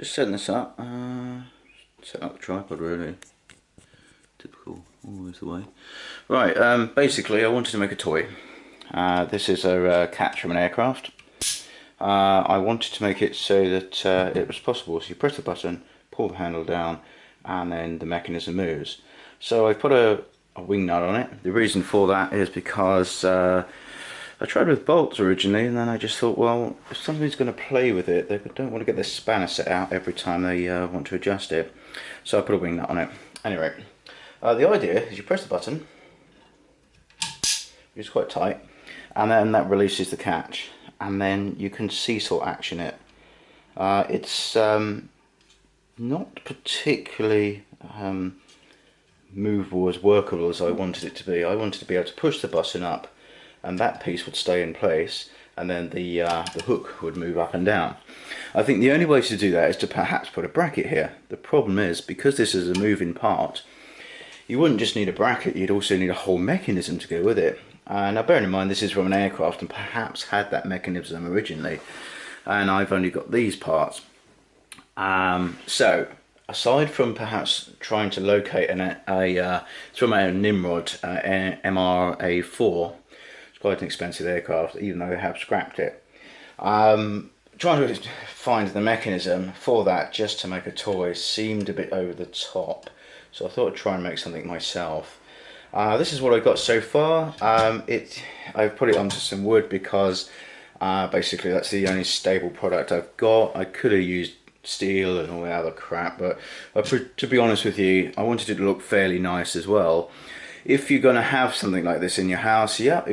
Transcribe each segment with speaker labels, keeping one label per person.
Speaker 1: Just setting this up. Setting up the tripod really. Typical, always the way. Right, basically I wanted to make a toy. This is a catch from an aircraft. I wanted to make it so that it was possible. So you press the button, pull the handle down, and then the mechanism moves. So I put a wing nut on it. The reason for that is because I tried with bolts originally, and then I just thought, well, if somebody's going to play with it, they don't want to get their spanner set out every time they want to adjust it. So I put a wing nut on it. Anyway, the idea is you press the button, it's quite tight, and then that releases the catch, and then you can seesaw action it. It's not particularly movable as workable as I wanted it to be. I wanted to be able to push the button up and that piece would stay in place, and then the hook would move up and down. I think the only way to do that is to perhaps put a bracket here. The problem is, because this is a moving part, you wouldn't just need a bracket, you'd also need a whole mechanism to go with it. Now bearing in mind this is from an aircraft and perhaps had that mechanism originally, and I've only got these parts. So aside from perhaps trying to locate it's from a NIMROD MRA4, quite an expensive aircraft, even though they have scrapped it. Trying to find the mechanism for that just to make a toy seemed a bit over the top, so I thought I'd try and make something myself. This is what I got so far. I've put it onto some wood because basically that's the only stable product I've got. I could have used steel and all that other crap, but to be honest with you, I wanted it to look fairly nice as well. If you're going to have something like this in your house, yeah,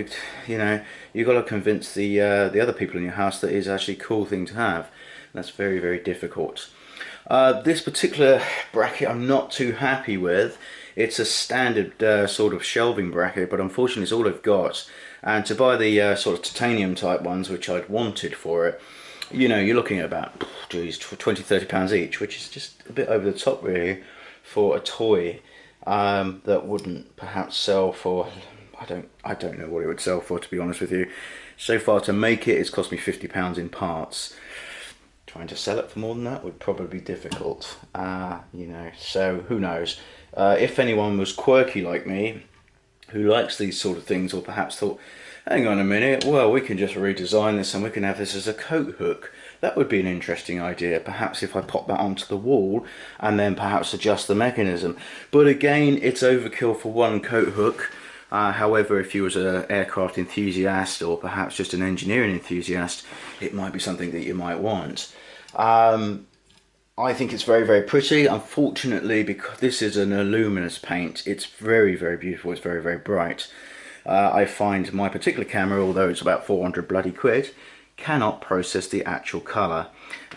Speaker 1: you've got to convince the other people in your house that it's actually a cool thing to have. That's very, very difficult. This particular bracket I'm not too happy with. It's a standard sort of shelving bracket, but unfortunately it's all I've got. And to buy the sort of titanium type ones, which I'd wanted for it, you're looking at about, geez, £20–30 each, which is just a bit over the top really for a toy. That wouldn't perhaps sell for, I don't know what it would sell for, to be honest with you. So far to make it's cost me £50 in parts. Trying to sell it for more than that would probably be difficult, so who knows. If anyone was quirky like me, who likes these sort of things, or perhaps thought, hang on a minute, well, we can just redesign this and we can have this as a coat hook. That would be an interesting idea, perhaps if I pop that onto the wall and then perhaps adjust the mechanism. But again, it's overkill for one coat hook. However, if you was an aircraft enthusiast or perhaps just an engineering enthusiast, it might be something that you might want. I think it's very, very pretty. Unfortunately, because this is an luminous paint, it's very, very beautiful. It's very, very bright. I find my particular camera, although it's about 400 bloody quid, cannot process the actual colour,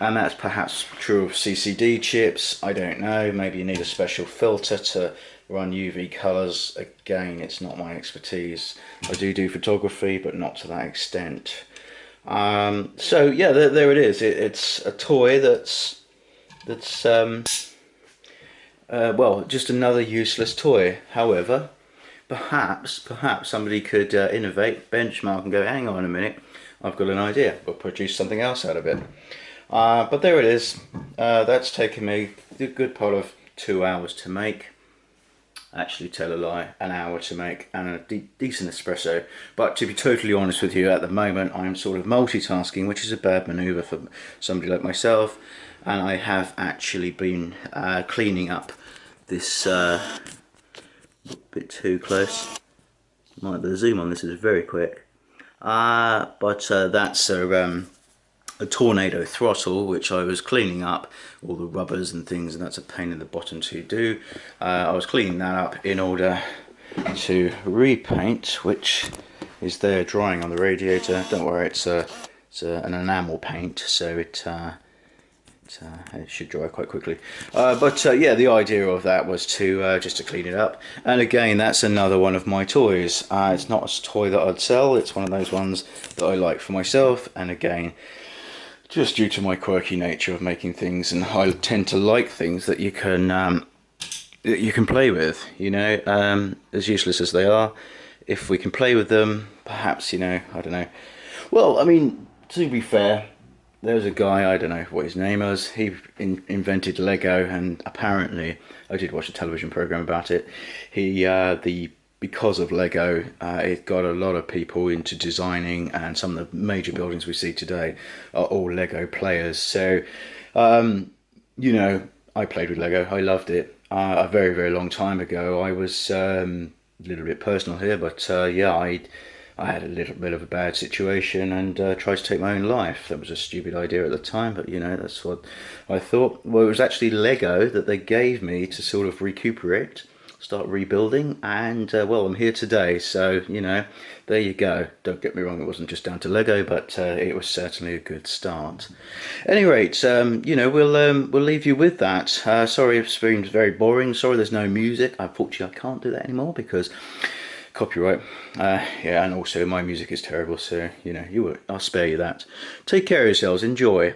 Speaker 1: and that's perhaps true of CCD chips. I don't know, maybe you need a special filter to run UV colours. Again, it's not my expertise. I do photography, but not to that extent. So yeah, there it is. It's a toy that's well, just another useless toy. However, perhaps somebody could innovate, benchmark and go, hang on a minute, I've got an idea, we'll produce something else out of it. But there it is. That's taken me a good part of 2 hours to make. Actually, tell a lie, an hour to make, and a decent espresso. But to be totally honest with you, at the moment I'm sort of multitasking, which is a bad manoeuvre for somebody like myself. And I have actually been cleaning up this a bit too close. The zoom on this is very quick. But that's a tornado throttle, which I was cleaning up, all the rubbers and things, and that's a pain in the bottom to do. I was cleaning that up in order to repaint, which is there drying on the radiator. Don't worry, it's an enamel paint, so it should dry quite quickly. But yeah, the idea of that was to just to clean it up. And again, that's another one of my toys. It's not a toy that I'd sell, it's one of those ones that I like for myself. And again, just due to my quirky nature of making things, and I tend to like things that you can play with, as useless as they are. If we can play with them, perhaps, I don't know. Well, I mean, to be fair, there was a guy, I don't know what his name was, he invented Lego, and apparently, I did watch a television program about it, because of Lego, it got a lot of people into designing, and some of the major buildings we see today are all Lego players. So, you know, I played with Lego, I loved it. A very, very long time ago, I was, a little bit personal here, but yeah, I had a little bit of a bad situation and tried to take my own life. That was a stupid idea at the time, but you know, that's what I thought. Well, it was actually Lego that they gave me to sort of recuperate, start rebuilding, and well, I'm here today, so you know, there you go. Don't get me wrong, it wasn't just down to Lego, but it was certainly a good start. At any rate, you know, we'll leave you with that. Sorry if it's been very boring. Sorry there's no music. Unfortunately, I can't do that anymore because copyright. Yeah, and also my music is terrible, so you know, I'll spare you that. Take care of yourselves. Enjoy.